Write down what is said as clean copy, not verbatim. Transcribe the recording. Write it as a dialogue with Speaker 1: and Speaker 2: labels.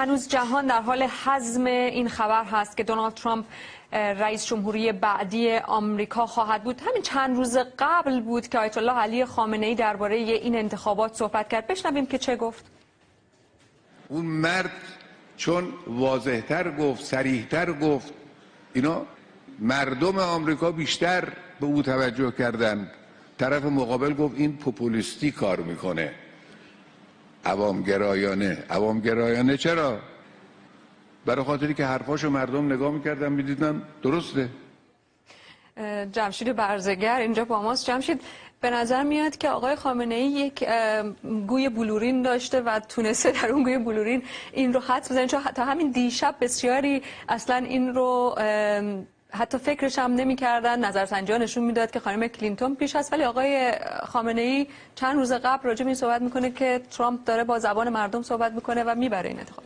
Speaker 1: هنوز جهان در حال هضم این خبر هست که دونالد ترامپ رئیس جمهوری بعدی آمریکا خواهد بود. همین چند روز قبل بود که آیت الله علی خامنه‌ای درباره این انتخابات صحبت کرد. بشنویم که چه گفت.
Speaker 2: اون مرد چون واضح‌تر گفت، صریح‌تر گفت، اینا مردم آمریکا بیشتر به او توجه کردند. طرف مقابل گفت این پوپولیستی کار میکنه، عوامگرایانه. چرا؟ برای خاطری که حرفاشو مردم نگاه میکردن میدیدن درسته.
Speaker 1: جمشید برزگر اینجا با ماست. جمشید، به نظر میاد که آقای خامنه‌ای یک گوی بلورین داشته و تونسته در اون گوی بلورین این رو حدس بزنه، چون تا همین دیشب بسیاری اصلا این رو حتی فکرش هم نمی‌کردن. نظرسنجی‌ها نشون میداد که خانم کلینتون پیش است، ولی آقای خامنه‌ای چند روز قبل راجع به این صحبت میکنه که ترامپ داره با زبان مردم صحبت میکنه و میبره این انتخاب.